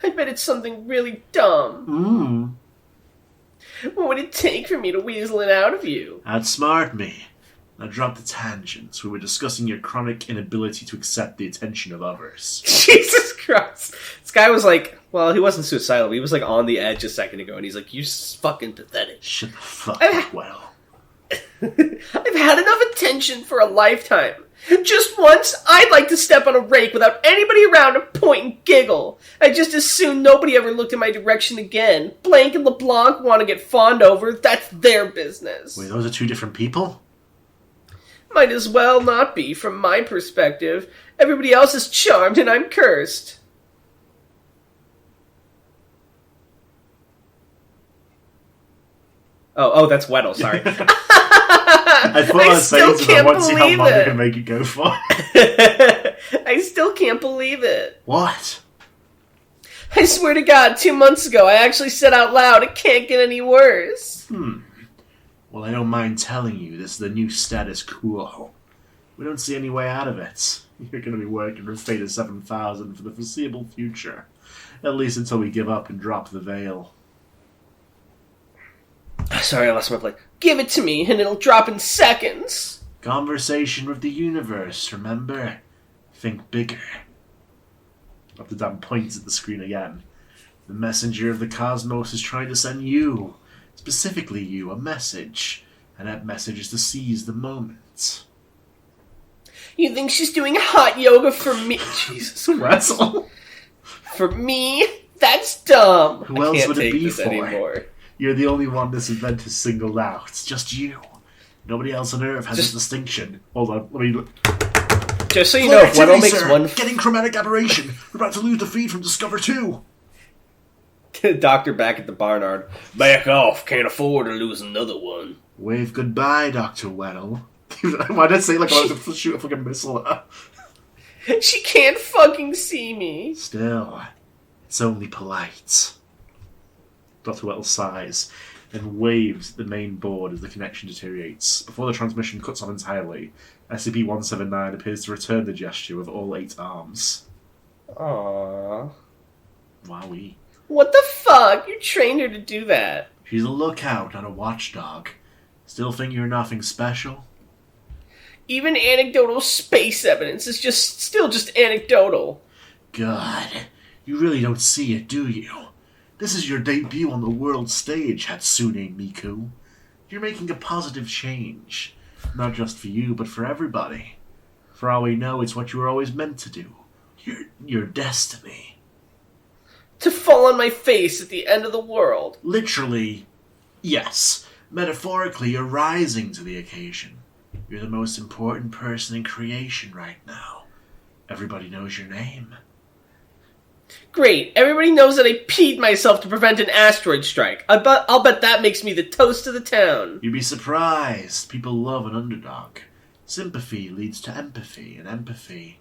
I bet it's something really dumb. What would it take for me to weasel it out of you? Outsmart me. Now drop the tangents. We were discussing your chronic inability to accept the attention of others. Jesus Christ. This guy was like, well, he wasn't suicidal. He was like on the edge a second ago, and he's like, you fucking pathetic. Shut the fuck up, Wettle. I've had enough attention for a lifetime. Just once, I'd like to step on a rake without anybody around to point and giggle. I just as soon nobody ever looked in my direction again. Blank and LeBlanc want to get fawned over. That's their business. Wait, those are two different people? Might as well not be, from my perspective. Everybody else is charmed and I'm cursed. Oh, that's Wettle, sorry. I thought I was saying something. I want to see how long I can make it go for. I still can't believe it. What? I swear to God, 2 months ago, I actually said out loud, it can't get any worse. Well, I don't mind telling you, this is the new status quo. We don't see any way out of it. You're going to be working for Theta 7000 for the foreseeable future. At least until we give up and drop the veil. Sorry, I lost my place. Give it to me, and it'll drop in seconds. Conversation with the universe, remember? Think bigger. Dr. Dan points at the screen again. The messenger of the cosmos is trying to send you, specifically you, a message. And that message is to seize the moment. You think she's doing hot yoga for me? Jesus Christ. For me? That's dumb. Who else would it be for? Anymore. You're the only one this event has singled out. It's just you. Nobody else on Earth has this distinction. Hold on, let me look. Just so you know, if Wettle makes one... Getting chromatic aberration. We're about to lose the feed from Discover 2. Doctor back at the barnyard. Back off. Can't afford to lose another one. Wave goodbye, Dr. Wettle. Why did I say like I was to shoot a fucking missile at her? She can't fucking see me. Still, it's only polite. Dr. Wettle sighs. and waves at the main board as the connection deteriorates. Before the transmission cuts off entirely, SCP-179 appears to return the gesture with all 8 arms. Aww. Wowee. What the fuck? You trained her to do that. She's a lookout, not a watchdog. Still think you're nothing special? Even anecdotal space evidence is still just anecdotal. God, you really don't see it, do you? This is your debut on the world stage, Hatsune Miku. You're making a positive change. Not just for you, but for everybody. For all we know, it's what you were always meant to do. Your destiny. To fall on my face at the end of the world. Literally, yes. Metaphorically, you're rising to the occasion. You're the most important person in creation right now. Everybody knows your name. Great. Everybody knows that I peed myself to prevent an asteroid strike. I'll bet that makes me the toast of the town. You'd be surprised. People love an underdog. Sympathy leads to empathy, and empathy,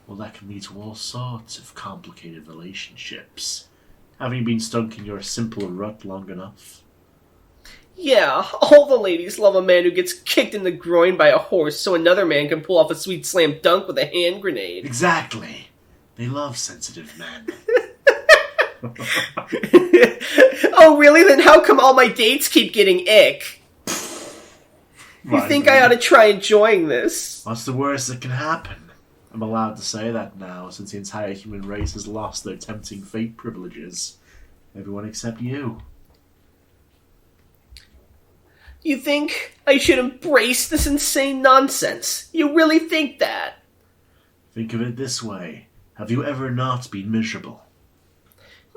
well, that can lead to all sorts of complicated relationships. Haven't you been stuck in your simple rut long enough? Yeah, all the ladies love a man who gets kicked in the groin by a horse so another man can pull off a sweet slam dunk with a hand grenade. Exactly. They love sensitive men. Oh, really? Then how come all my dates keep getting ick? You think I ought to try enjoying this? What's the worst that can happen? I'm allowed to say that now, since the entire human race has lost their tempting fate privileges. Everyone except you. You think I should embrace this insane nonsense? You really think that? Think of it this way. Have you ever not been miserable?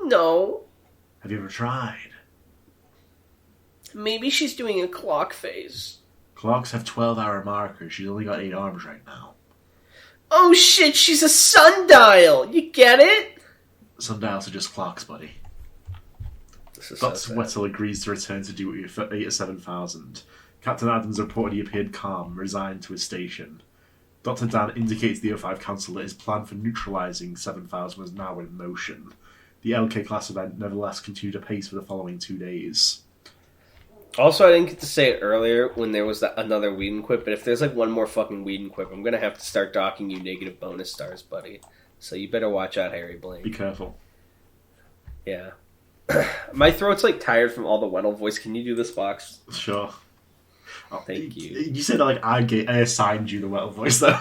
No. Have you ever tried? Maybe she's doing a clock phase. Clocks have 12-hour markers. She's only got 8 arms right now. Oh shit, she's a sundial! You get it? Sundials are just clocks, buddy. So Dr. Wettle agrees to return to duty for 8 of 7,000. Captain Adams reportedly appeared calm, resigned to his station. Dr. Dan indicates to the O5 Council that his plan for neutralising 7,000 was now in motion. The LK class event nevertheless continued apace for the following 2 days. Also, I didn't get to say it earlier when there was another Whedon quip, but if there's like one more fucking Whedon quip, I'm gonna have to start docking you negative bonus stars, buddy. So you better watch out, Harry Blink. Be careful. Yeah. My throat's like tired from all the Wettle voice. Can you do this box? Sure. Oh, thank you. You said like I assigned you the Wettle voice though.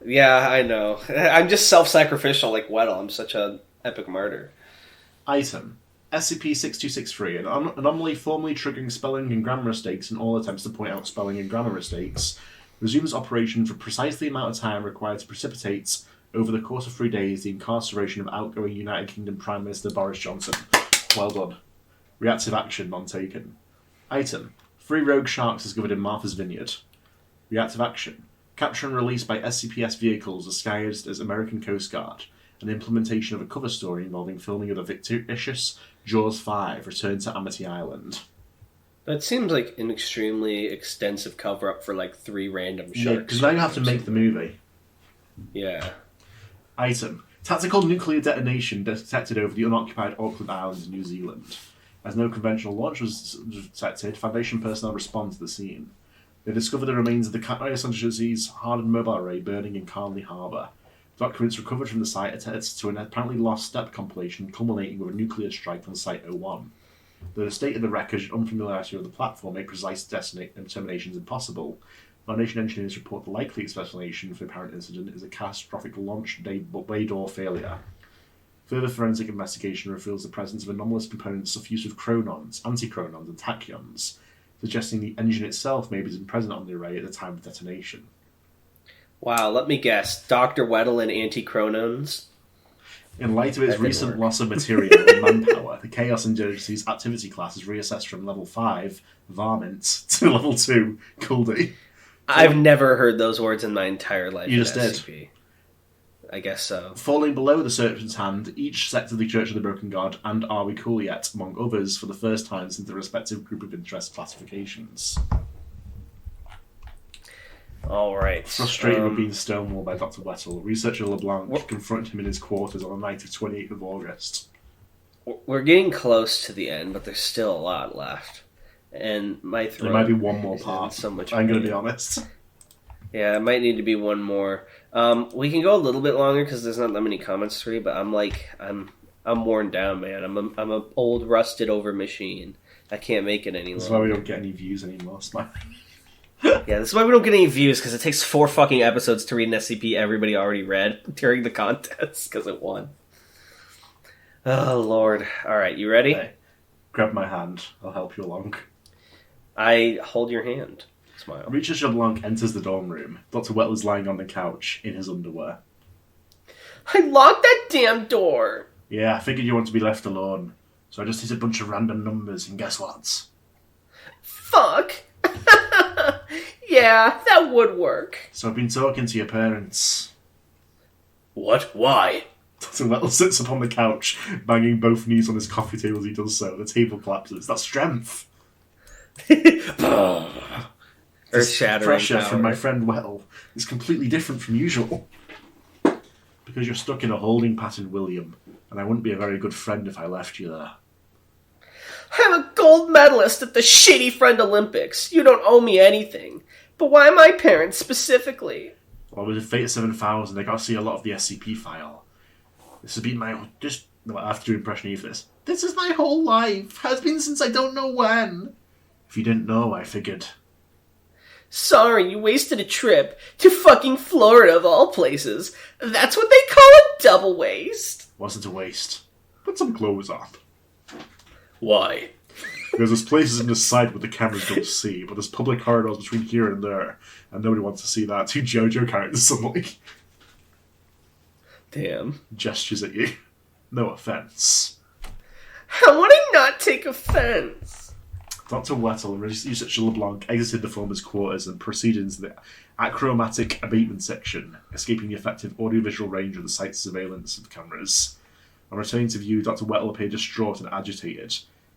Yeah, I know. I'm just self-sacrificial like Wettle. I'm such an epic martyr. Item. SCP-6263, an anomaly formally triggering spelling and grammar mistakes in all attempts to point out spelling and grammar mistakes, resumes operation for precisely the amount of time required to precipitate, over the course of 3 days, the incarceration of outgoing United Kingdom Prime Minister Boris Johnson. Well done. Reactive action non taken. Item. 3 rogue sharks discovered in Martha's Vineyard. Reactive action. Capture and release by SCPS vehicles disguised as American Coast Guard. An implementation of a cover story involving filming of the fictitious Jaws 5 return to Amity Island. That seems like an extremely extensive cover-up for like 3 random sharks. Yeah, because now you have to make the movie. Yeah. Item. Tactical nuclear detonation detected over the unoccupied Auckland Islands in New Zealand. As no conventional launch was detected, Foundation personnel respond to the scene. They discover the remains of the Insurgency's hardened mobile array burning in Carnley Harbour. Documents recovered from the site attest to an apparently lost step compilation culminating with a nuclear strike on Site-01. Though the state of the wreckage and unfamiliarity of the platform make precise determinations impossible, Foundation engineers report the likely explanation for the apparent incident is a catastrophic launch bay door failure. Further forensic investigation reveals the presence of anomalous components suffused with chronons, antichronons, and tachyons, suggesting the engine itself may have been present on the array at the time of detonation. Wow, let me guess. Dr. Wettle and anti-chronons? In light of its recent loss of material and manpower, the Chaos Insurgency's activity class is reassessed from level 5, Varmint, to level 2, Kuldi. I've never heard those words in my entire life. You just did. I guess so. Falling below the Serpent's Hand, each sect of the Church of the Broken God, and Are We Cool Yet, among others, for the first time since the respective group of interest classifications. Alright. Frustrated with being stonewalled by Dr. Wettle, researcher LeBlanc confronted him in his quarters on the night of 28th of August. we're getting close to the end, but there's still a lot left. And my throat... There might be one more part. So much I'm going to be honest. Yeah, it might need to be one more. We can go a little bit longer because there's not that many comments to read, but I'm worn down, man. I'm a old, rusted over machine. I can't make it any longer. That's why we don't get any views anymore, Smiley. Yeah, this is why we don't get any views, because it takes 4 fucking episodes to read an SCP everybody already read during the contest, because it won. Oh, Lord. Alright, you ready? Hey, grab my hand. I'll help you along. I hold your hand. Smile. Richard LeBlanc enters the dorm room. Dr. Wettle is lying on the couch in his underwear. I locked that damn door! Yeah, I figured you want to be left alone. So I just hit a bunch of random numbers, and guess what? Fuck! Yeah, that would work. So I've been talking to your parents. What? Why? Dr. Wettle sits upon the couch, banging both knees on his coffee table as he does so. The table collapses. That's strength. Earth-shattering pressure power. from my friend Wettle is completely different from usual. Because you're stuck in a holding pattern, William, and I wouldn't be a very good friend if I left you there. I'm a gold medalist at the shitty friend Olympics. You don't owe me anything. But why my parents specifically? Well, with the Fate 7000, they got to see a lot of the SCP file. This has been my... I have to do an impression of this. This is my whole life. Has been since I don't know when. If you didn't know, I figured. Sorry, you wasted a trip to fucking Florida of all places. That's what they call a double waste. Wasn't a waste. Put some clothes on. Why? Because there's places in the side where the cameras don't see, but there's public corridors between here and there, and nobody wants to see that. 2 JoJo characters suddenly Damn. gestures at you. No offence. How would I not take offense? Dr. Wettle and Research LeBlanc exited the former's quarters and proceeded into the achromatic abatement section, escaping the effective audiovisual range of the site's surveillance of cameras. On returning to view, Dr. Wettle appeared distraught and agitated.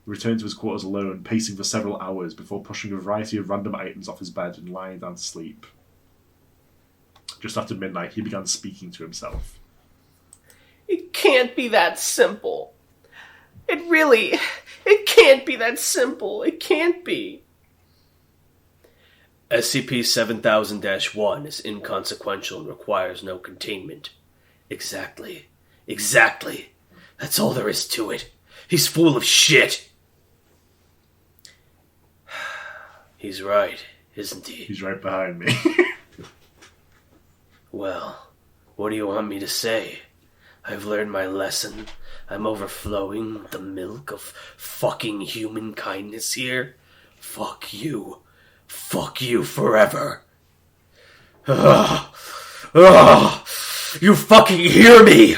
He returned to his quarters alone, pacing for several hours before pushing a variety of random items off his bed and lying down to sleep. Just after midnight, he began speaking to himself. It can't be that simple. It can't be that simple. It can't be. SCP-7000-1 is inconsequential and requires no containment. Exactly. That's all there is to it. He's full of shit. He's right, isn't he? He's right behind me. Well, what do you want me to say? I've learned my lesson. I'm overflowing with the milk of fucking human kindness here. Fuck you. Fuck you forever. You fucking hear me!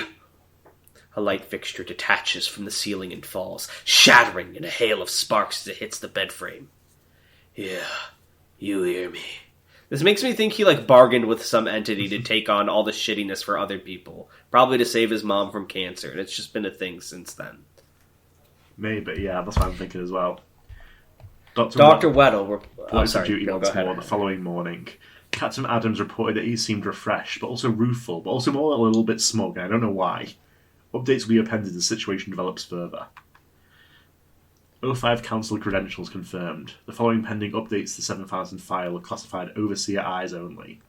A light fixture detaches from the ceiling and falls, shattering in a hail of sparks as it hits the bed frame. Yeah, you hear me. This makes me think he, bargained with some entity to take on all the shittiness for other people. Probably to save his mom from cancer, and it's just been a thing since then. Maybe, yeah, that's what I'm thinking as well. Dr. Wettle... Duty once more the following morning. Captain Adams reported that he seemed refreshed, but also rueful, but also more a little bit smug, and I don't know why. Updates will be appended as the situation develops further. O5 Council credentials confirmed. The following pending updates to the 7000 file are classified Overseer Eyes only.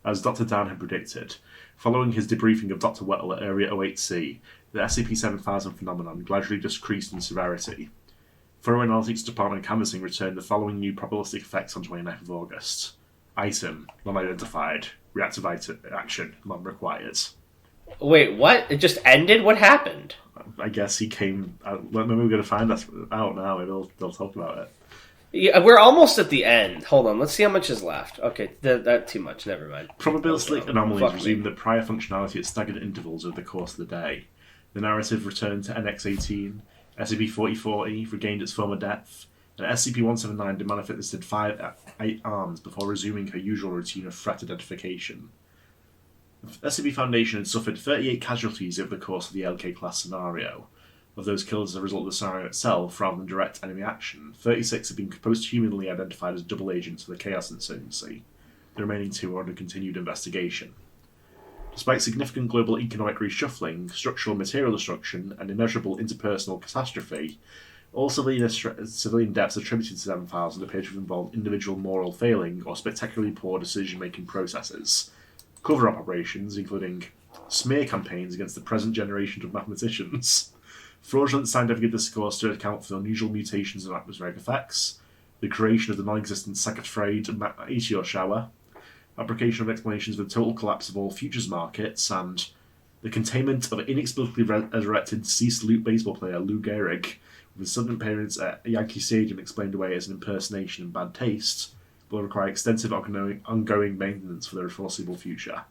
As Dr. Dan had predicted, following his debriefing of Dr. Wettle at Area 08C, the SCP-7000 phenomenon gradually decreased in severity. Thorough Analytics Department canvassing returned the following new probabilistic effects on 29th of August. Item, non-identified. Reactive action, non-required. Wait, what? It just ended? What happened? I guess he came... maybe we're going to find that out now. Maybe they'll talk about it. Yeah, we're almost at the end. Hold on, let's see how much is left. Okay, that too much. Never mind. Probabilistic anomalies resumed their prior functionality at staggered intervals over the course of the day. The narrative returned to NX-18, SCP-4040 regained its former depth, and SCP-179 demanifested 8 arms before resuming her usual routine of threat identification. The SCP Foundation had suffered 38 casualties over the course of the LK-class scenario. Of those killed as a result of the scenario itself, rather than direct enemy action, 36 have been posthumanly identified as double agents of the Chaos Insurgency. The remaining 2 are under continued investigation. Despite significant global economic reshuffling, structural material destruction, and immeasurable interpersonal catastrophe, all civilian deaths attributed to 7000 appear to have involved individual moral failing or spectacularly poor decision-making processes. Cover-up operations, including smear campaigns against the present generation of mathematicians, fraudulent scientific discourse to account for unusual mutations and atmospheric effects, the creation of the non-existent second-frayed meteor shower, fabrication of explanations for the total collapse of all futures markets, and the containment of inexplicably resurrected deceased baseball player Lou Gehrig, with his sudden appearance at Yankee Stadium explained away as an impersonation and bad taste, will require extensive ongoing maintenance for the foreseeable future.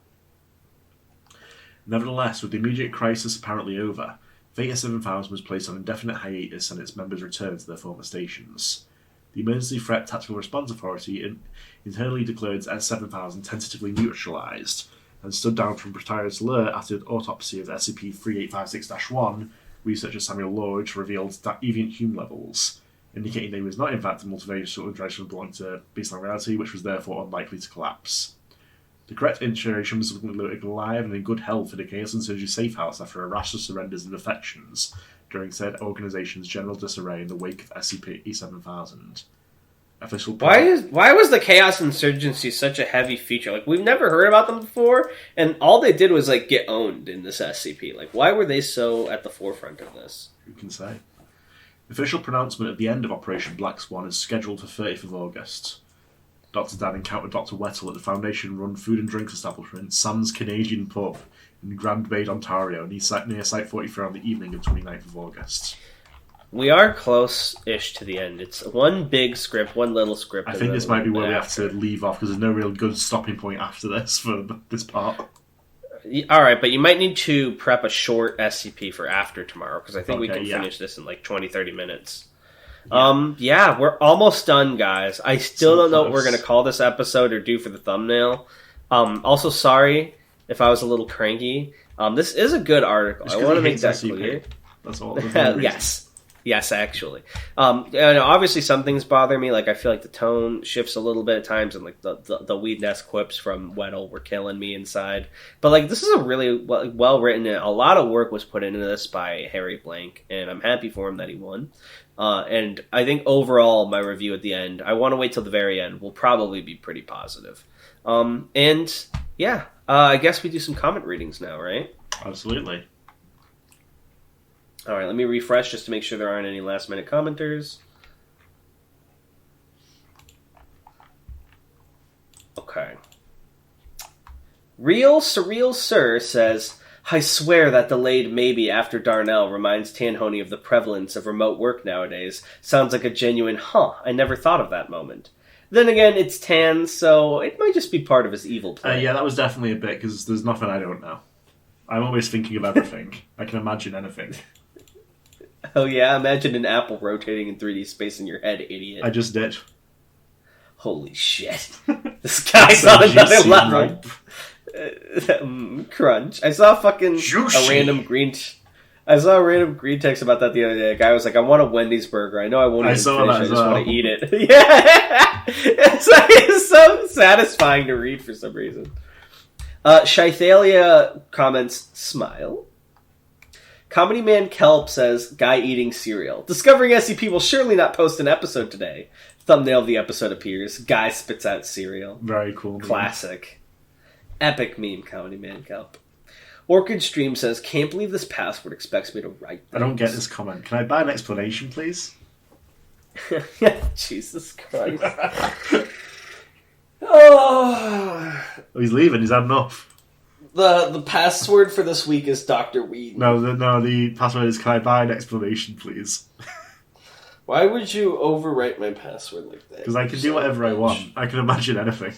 Nevertheless, with the immediate crisis apparently over, Theta 7000 was placed on indefinite hiatus and its members returned to their former stations. The Emergency Threat Tactical Response Authority internally declared S7000 tentatively neutralised and stood down from precarious alert after the autopsy of SCP-3856-1. Researcher Samuel Lodge revealed that deviant hume levels, indicating that he was not in fact a multiverse organisation belonging to baseline reality, which was therefore unlikely to collapse. The correct iteration was alive and in good health in a Chaos and Surgery safe house after a rash of surrenders and defections during said organisation's general disarray in the wake of SCP-7000. Why was the Chaos Insurgency such a heavy feature? Like, we've never heard about them before, and all they did was, like, get owned in this SCP. Like, why were they so at the forefront of this? Who can say? The official pronouncement at the end of Operation Black Swan is scheduled for 30th of August. Dr. Dan encountered Dr. Wettle at the Foundation-run food and drinks establishment Sam's Canadian Pub in Grand Bay, Ontario, near Site 43 on the evening of 29th of August. We are close-ish to the end. It's one big script, one little script. I think this might be where we have to leave off, because there's no real good stopping point after this for this part. Alright, but you might need to prep a short SCP for after tomorrow, because I think we can finish this in like 20-30 minutes. Yeah. We're almost done, guys. I still don't know what we're going to call this episode or do for the thumbnail. Also, sorry if I was a little cranky. This is a good article. I want to make that clear. That's all. Yes, actually. Obviously, some things bother me. Like, I feel like the tone shifts a little bit at times, and like the weed nest quips from Wettle were killing me inside. But like, this is a really well written. A lot of work was put into this by Harry Blank, and I'm happy for him that he won. And I think overall, my review at the end, I want to wait till the very end, will probably be pretty positive. I guess we do some comment readings now, right? Absolutely. Alright, let me refresh just to make sure there aren't any last-minute commenters. Okay. Real Surreal Sir says, I swear that delayed maybe after Darnell reminds Tanhoney of the prevalence of remote work nowadays. Sounds like a genuine, I never thought of that moment. Then again, it's Tan, so it might just be part of his evil plan. Yeah, that was definitely a bit, because there's nothing I don't know. I'm always thinking of everything. I can imagine anything. Oh yeah, imagine an apple rotating in 3D space in your head, idiot. I just did. Holy shit. This guy's on another level. Crunch. I saw a random green text about that the other day. A guy was like, I want a Wendy's burger. I know I won't eat it. I just want to eat it. Yeah! It's so satisfying to read for some reason. Shythalia comments, smile. Comedy Man Kelp says, guy eating cereal. Discovering SCP will surely not post an episode today. Thumbnail of the episode appears. Guy spits out cereal. Very cool. Classic. Epic meme, Comedy Man Kelp. Orchid Stream says, can't believe this password expects me to write things. I don't get this comment. Can I buy an explanation, please? Jesus Christ. Oh. He's leaving. He's had enough. The password for this week is Dr. Weed. No, the password is, can I buy an explanation, please? Why would you overwrite my password like that? Because I can do whatever I want. I can imagine anything.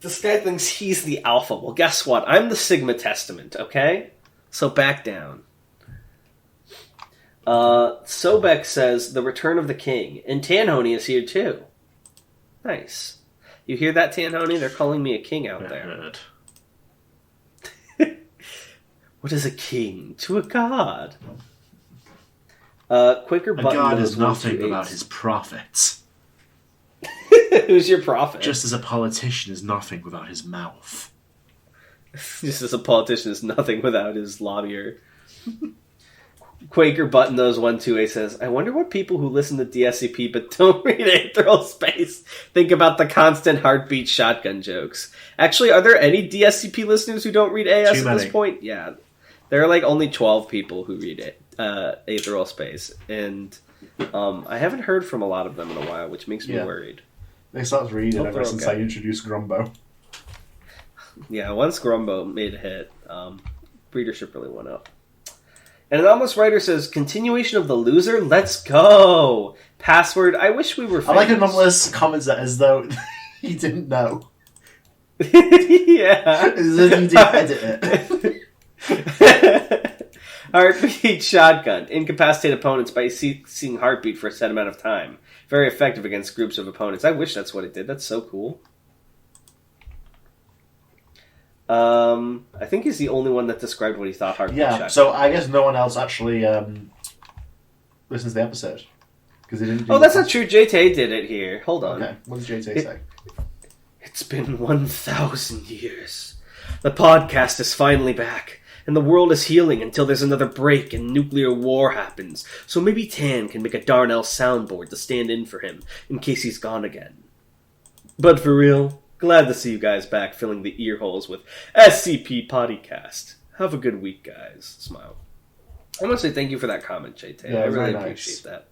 This guy thinks he's the alpha. Well, guess what? I'm the Sigma Testament, okay? So back down. Sobek says, the return of the king. And Tanhoney is here too. Nice. You hear that, Tanhoney? They're calling me a king out there. What is a king to a god? Quaker Button. A god is nothing without his prophets. Who's your prophet? Just as a politician is nothing without his mouth. Just as a politician is nothing without his lobbyer. Quaker Button Those 128 says, I wonder what people who listen to DSCP but don't read Aetheral Space think about the constant heartbeat shotgun jokes. Actually, are there any DSCP listeners who don't read AS at this point? Yeah. There are like only 12 people who read it, Aetheral Space. And I haven't heard from a lot of them in a while, which makes me worried. They stopped reading ever since I introduced Grumbo. Yeah, once Grumbo made a hit, readership really went up. And an Almost Writer says, continuation of The Loser? Let's go! Password, I wish we were famous. I like Anomalous comments that as though he didn't know. Yeah. As if he didn't edit it. Heartbeat shotgun. Incapacitate opponents by seeing heartbeat for a set amount of time. Very effective against groups of opponents. I wish that's what it did. That's so cool. I think he's the only one that described what he thought heartbeat shotgun. Yeah, so I guess no one else actually listens to the episode. Because they didn't. That's not true. JT did it here. Hold on. Okay, what does JT say? It's been 1,000 years. The podcast is finally back, and the world is healing until there's another break and nuclear war happens. So maybe Tan can make a Darnell soundboard to stand in for him in case he's gone again. But for real, glad to see you guys back filling the ear holes with SCP Podcast. Have a good week, guys. Smile. I want to say thank you for that comment, JT. Yeah, I really appreciate that.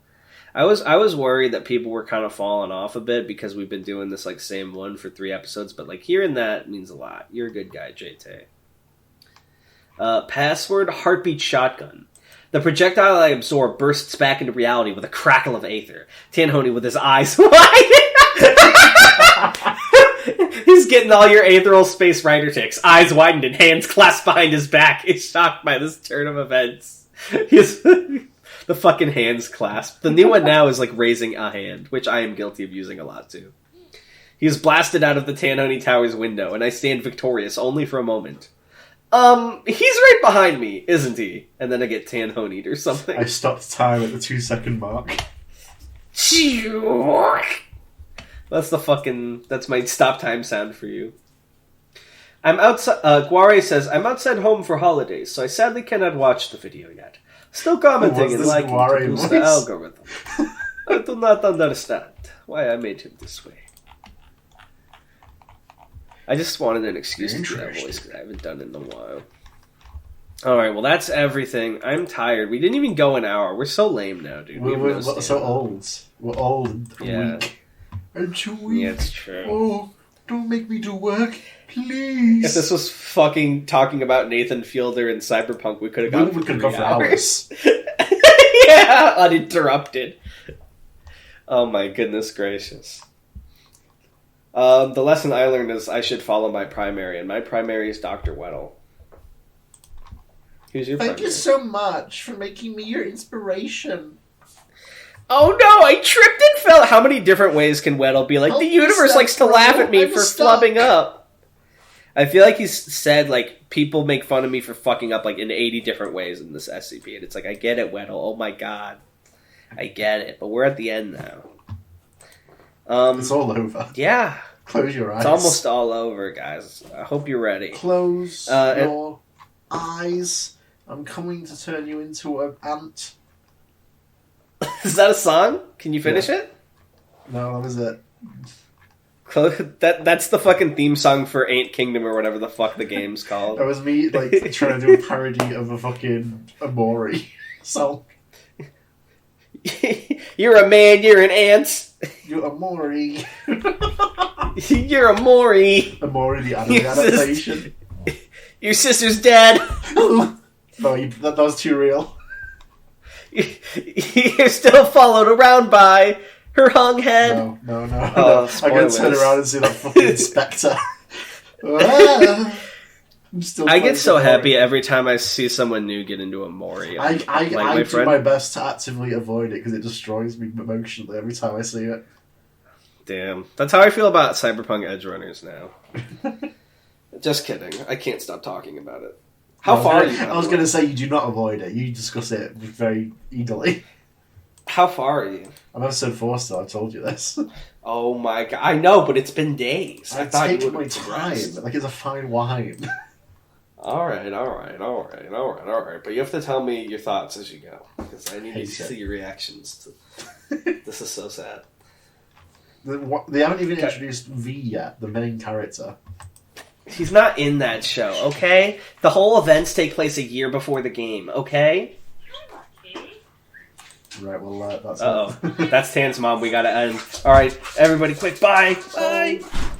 I was worried that people were kind of falling off a bit because we've been doing this like same one for 3 episodes, but like hearing that means a lot. You're a good guy, JT. Password heartbeat shotgun. The projectile I absorb bursts back into reality with a crackle of aether. Tanhoney with his eyes wide. He's getting all your Aetheral Space writer ticks. Eyes widened and hands clasped behind his back. He's shocked by this turn of events. He's the fucking hands clasped. The new one now is like raising a hand, which I am guilty of using a lot too. He is blasted out of the Tanhoney Tower's window, and I stand victorious only for a moment. He's right behind me, isn't he? And then I get Tanhoney'd or something. I stopped time at the 2-second mark. That's my stop time sound for you. I'm outside. Guare says, I'm outside home for holidays, so I sadly cannot watch the video yet. Still commenting and liking to boost the algorithm. I do not understand why I made him this way. I just wanted an excuse to do that voice because I haven't done it in a while. Alright, well that's everything. I'm tired. We didn't even go an hour. We're so lame now, dude. We're so old. We're old and weak. I'm too weak. Yeah, it's true. Oh, don't make me do work, please. If this was fucking talking about Nathan Fielder and Cyberpunk, we could have gone for 3 hours. Yeah, uninterrupted. Oh my goodness gracious. The lesson I learned is I should follow my primary, and my primary is Dr. Wettle. Who's your primary? Thank you so much for making me your inspiration. Oh no, I tripped and fell. How many different ways can Wettle be like, the universe likes to laugh at me for flubbing up? I feel like he's said, like, people make fun of me for fucking up, like, in 80 different ways in this SCP. And it's like, I get it, Wettle. Oh my god. I get it. But we're at the end now. It's all over. Yeah. Close your eyes. It's almost all over, guys. I hope you're ready. Close your eyes. I'm coming to turn you into an ant. Is that a song? Can you finish it? No, that was it. That's the fucking theme song for Ant Kingdom or whatever the fuck the game's called. That was me, like, trying to do a parody of a fucking Amori song. You're a man, you're an ant. You're Amori. You're Amori. Amori, the anime adaptation. Your sister's dead. No, that was too real. You're still followed around by her hung head. No. Oh, I gotta turn around and see that fucking spectre. I get so happy every time I see someone new get into a Mori. I do my best to actively avoid it because it destroys me emotionally every time I see it. Damn. That's how I feel about Cyberpunk Edgerunners now. Just kidding. I can't stop talking about it. How far are you? I was going to say you do not avoid it. You discuss it very eagerly. How far are you? I'm episode 4 still. I've told you this. Oh my god. I know, but it's been days. I thought you would my time. Like it's a fine wine. All right. But you have to tell me your thoughts as you go, because I need to see your reactions. This is so sad. They haven't even introduced V yet, the main character. He's not in that show, okay? The whole events take place a year before the game, okay? Right, well, that's Uh-oh. That's Tan's mom. We gotta end. All right, everybody, quick, bye! Bye!